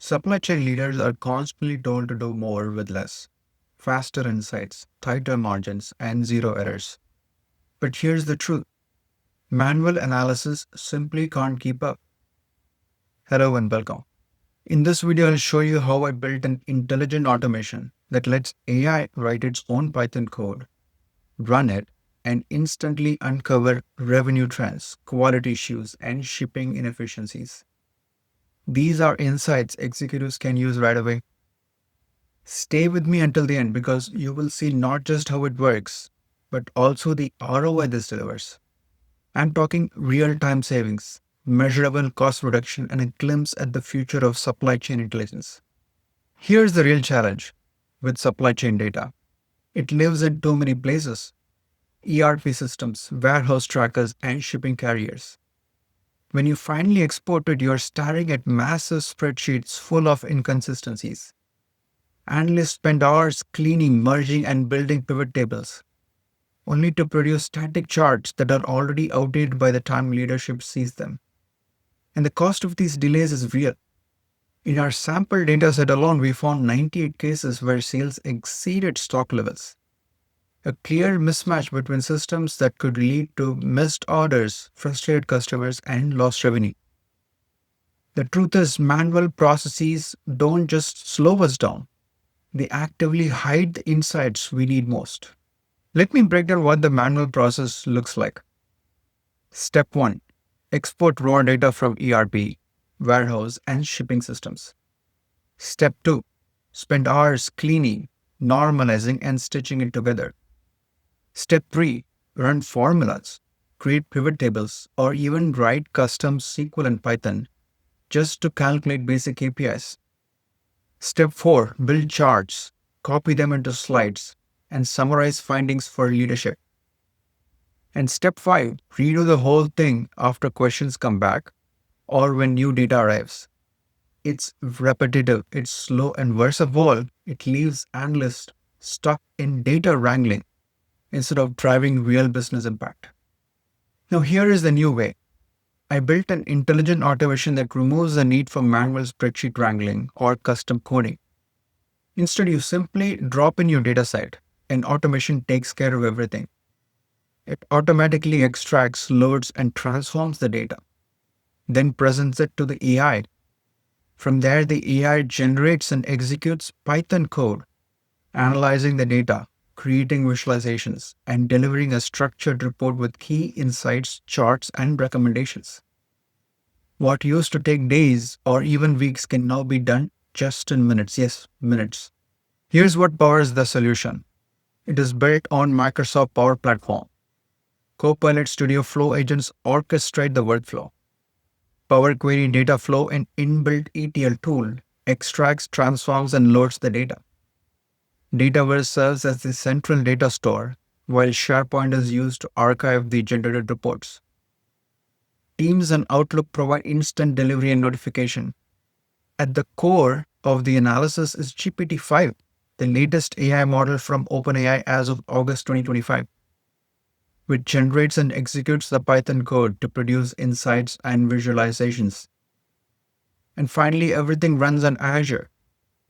Supply chain leaders are constantly told to do more with less, faster insights, tighter margins, and zero errors. But here's the truth: manual analysis simply can't keep up. Hello and welcome. In this video, I'll show you how I built an intelligent automation that lets AI write its own Python code, run it, and instantly uncover revenue trends, quality issues, and shipping inefficiencies. These are insights executives can use right away. Stay with me until the end because you will see not just how it works, but also the ROI this delivers. I'm talking real-time savings, measurable cost reduction, and a glimpse at the future of supply chain intelligence. Here's the real challenge with supply chain data. It lives in too many places: ERP systems, warehouse trackers, and shipping carriers. When you finally export it, you're staring at massive spreadsheets full of inconsistencies. Analysts spend hours cleaning, merging, and building pivot tables, only to produce static charts that are already outdated by the time leadership sees them. And the cost of these delays is real. In our sample dataset alone, we found 98 cases where sales exceeded stock levels. A clear mismatch between systems that could lead to missed orders, frustrated customers, and lost revenue. The truth is, manual processes don't just slow us down, they actively hide the insights we need most. Let me break down what the manual process looks like. Step 1. Export raw data from ERP, warehouse, and shipping systems. Step 2. Spend hours cleaning, normalizing, and stitching it together. Step 3. Run formulas, create pivot tables, or even write custom SQL and Python just to calculate basic KPIs. Step 4. Build charts, copy them into slides, and summarize findings for leadership. And step 5. Redo the whole thing after questions come back or when new data arrives. It's repetitive, it's slow, and worst of all, it leaves analysts stuck in data wrangling instead of driving real business impact. Now here is the new way. I built an intelligent automation that removes the need for manual spreadsheet wrangling or custom coding. Instead, you simply drop in your dataset and automation takes care of everything. It automatically extracts, loads, and transforms the data, then presents it to the AI. From there, the AI generates and executes Python code, analyzing the data, creating visualizations, and delivering a structured report with key insights, charts, and recommendations. What used to take days or even weeks can now be done just in minutes. Yes, minutes. Here's what powers the solution. It is built on Microsoft Power Platform. Copilot Studio Flow Agents orchestrate the workflow. Power Query Dataflow, an inbuilt ETL tool, extracts, transforms, and loads the data. Dataverse serves as the central data store, while SharePoint is used to archive the generated reports. Teams and Outlook provide instant delivery and notification. At the core of the analysis is GPT-5, the latest AI model from OpenAI as of August 2025, which generates and executes the Python code to produce insights and visualizations. And finally, everything runs on Azure.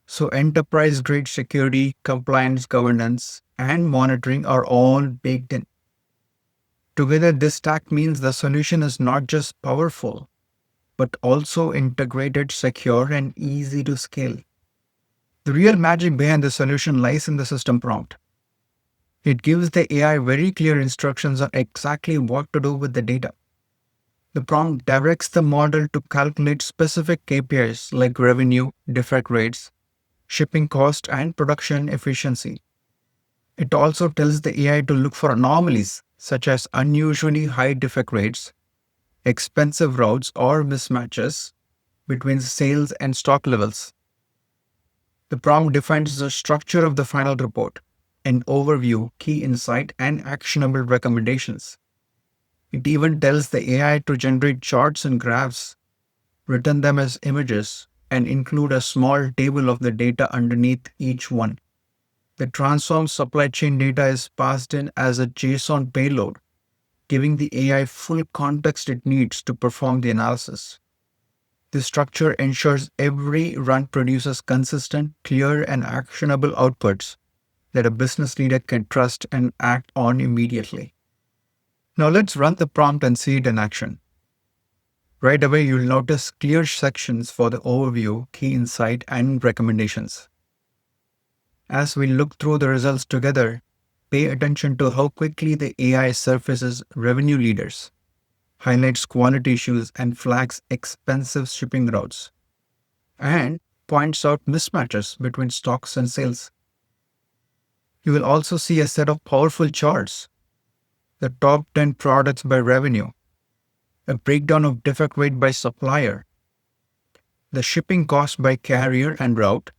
So enterprise-grade security, compliance, governance, and monitoring are all baked in. Together, this stack means the solution is not just powerful, but also integrated, secure, and easy to scale. The real magic behind the solution lies in the system prompt. It gives the AI very clear instructions on exactly what to do with the data. The prompt directs the model to calculate specific KPIs like revenue, defect rates, shipping cost, and production efficiency. It also tells the AI to look for anomalies such as unusually high defect rates, expensive routes, or mismatches between sales and stock levels. The prompt defines the structure of the final report: an overview, key insight, and actionable recommendations. It even tells the AI to generate charts and graphs, return them as images, and include a small table of the data underneath each one. The transformed supply chain data is passed in as a JSON payload, giving the AI full context it needs to perform the analysis. This structure ensures every run produces consistent, clear, and actionable outputs that a business leader can trust and act on immediately. Now let's run the prompt and see it in action. Right away, you'll notice clear sections for the overview, key insight, and recommendations. As we look through the results together, pay attention to how quickly the AI surfaces revenue leaders, highlights quality issues, and flags expensive shipping routes, and points out mismatches between stocks and sales. You will also see a set of powerful charts, the top 10 products by revenue, a breakdown of defect rate by supplier, the shipping cost by carrier and route,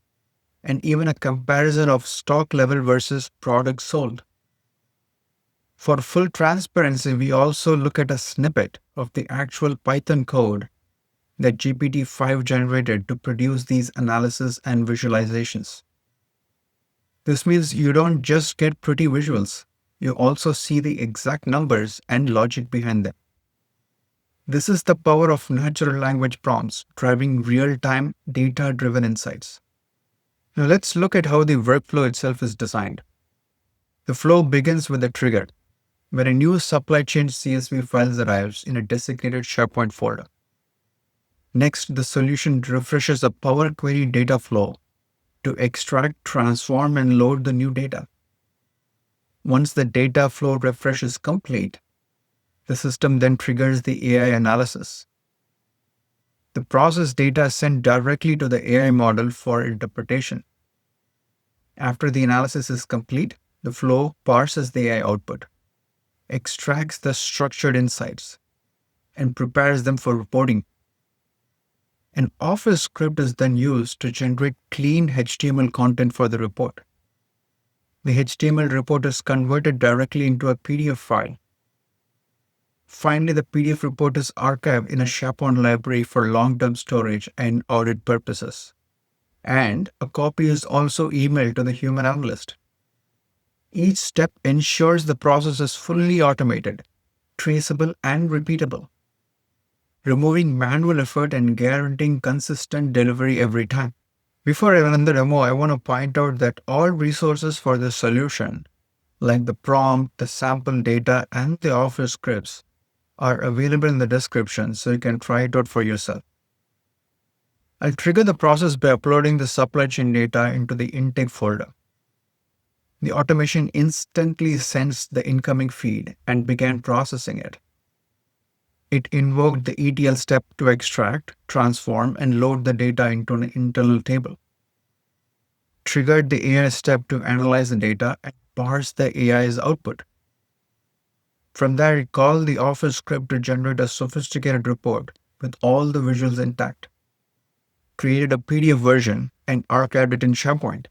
and even a comparison of stock level versus products sold. For full transparency, we also look at a snippet of the actual Python code that GPT-5 generated to produce these analysis and visualizations. This means you don't just get pretty visuals, you also see the exact numbers and logic behind them. This is the power of natural language prompts driving real-time, data-driven insights. Now let's look at how the workflow itself is designed. The flow begins with a trigger, when a new supply chain CSV file arrives in a designated SharePoint folder. Next, the solution refreshes a Power Query data flow to extract, transform, and load the new data. Once the data flow refresh is complete, the system then triggers the AI analysis. The processed data is sent directly to the AI model for interpretation. After the analysis is complete, the flow parses the AI output, extracts the structured insights, and prepares them for reporting. An Office script is then used to generate clean HTML content for the report. The HTML report is converted directly into a PDF file. Finally, the PDF report is archived in a SharePoint library for long-term storage and audit purposes. And a copy is also emailed to the human analyst. Each step ensures the process is fully automated, traceable, and repeatable, removing manual effort and guaranteeing consistent delivery every time. Before I run the demo, I want to point out that all resources for this solution, like the prompt, the sample data, and the Office scripts, are available in the description so you can try it out for yourself. I'll trigger the process by uploading the supply chain data into the intake folder. The automation instantly sensed the incoming feed and began processing it. It invoked the ETL step to extract, transform, and load the data into an internal table. Triggered the AI step to analyze the data and parse the AI's output. From there, it called the Office script to generate a sophisticated report with all the visuals intact, created a PDF version, and archived it in SharePoint,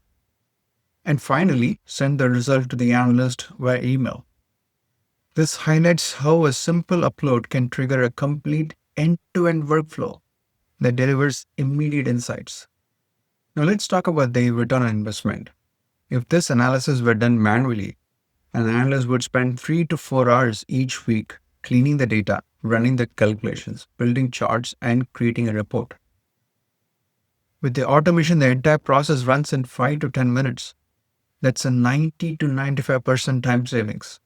and finally sent the result to the analyst via email. This highlights how a simple upload can trigger a complete end-to-end workflow that delivers immediate insights. Now let's talk about the return on investment. If this analysis were done manually, an analyst would spend 3 to 4 hours each week cleaning the data, running the calculations, building charts, and creating a report. With the automation, the entire process runs in 5 to 10 minutes. That's a 90 to 95% time savings.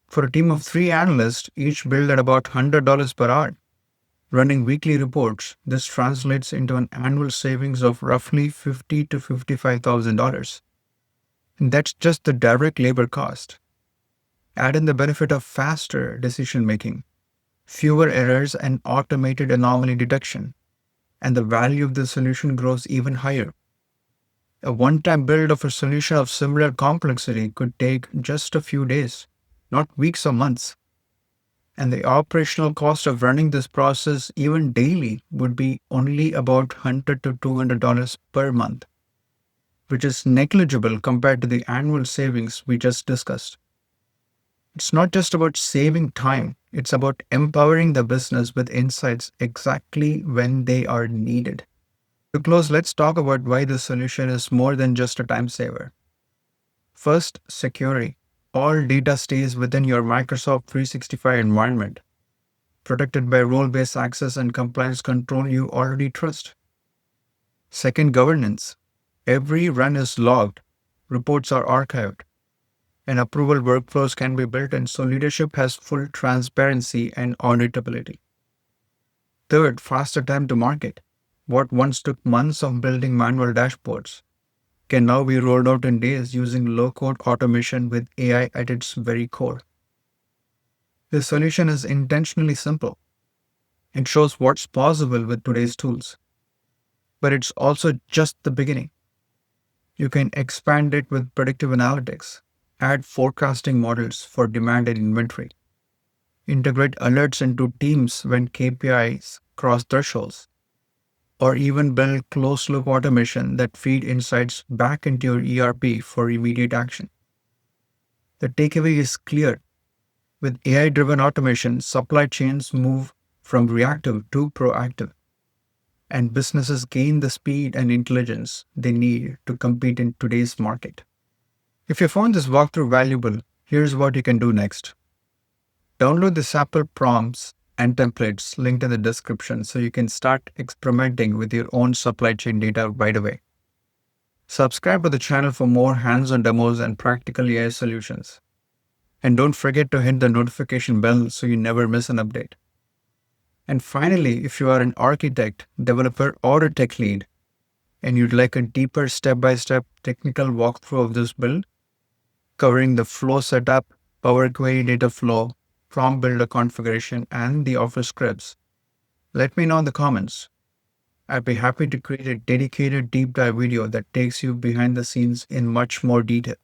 For a team of 3 analysts, each billed at about $100 per hour. Running weekly reports, this translates into an annual savings of roughly $50,000 to $55,000. And that's just the direct labor cost. Add in the benefit of faster decision making, fewer errors, and automated anomaly detection, and the value of the solution grows even higher. A one-time build of a solution of similar complexity could take just a few days, not weeks or months. And the operational cost of running this process even daily would be only about $100 to $200 per month, which is negligible compared to the annual savings we just discussed. It's not just about saving time, it's about empowering the business with insights exactly when they are needed. To close, let's talk about why this solution is more than just a time saver. First, security. All data stays within your Microsoft 365 environment, protected by role-based access and compliance control you already trust. Second, governance. Every run is logged, reports are archived, and approval workflows can be built in so leadership has full transparency and auditability. Third, faster time to market. What once took months of building manual dashboards can now be rolled out in days using low-code automation with AI at its very core. The solution is intentionally simple. It shows what's possible with today's tools. But it's also just the beginning. You can expand it with predictive analytics, add forecasting models for demand and inventory, integrate alerts into teams when KPIs cross thresholds, or even build closed-loop automation that feed insights back into your ERP for immediate action. The takeaway is clear. With AI-driven automation, supply chains move from reactive to proactive, and businesses gain the speed and intelligence they need to compete in today's market. If you found this walkthrough valuable, here's what you can do next. Download the sample prompts and templates linked in the description so you can start experimenting with your own supply chain data right away. Subscribe to the channel for more hands-on demos and practical AI solutions. And don't forget to hit the notification bell so you never miss an update. And finally, if you are an architect, developer, or a tech lead, and you'd like a deeper step-by-step technical walkthrough of this build, covering the flow setup, Power Query data flow, prompt builder configuration, and the Office scripts, let me know in the comments. I'd be happy to create a dedicated deep dive video that takes you behind the scenes in much more detail.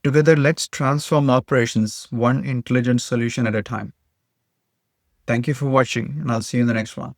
Together, let's transform operations one intelligent solution at a time. Thank you for watching, and I'll see you in the next one.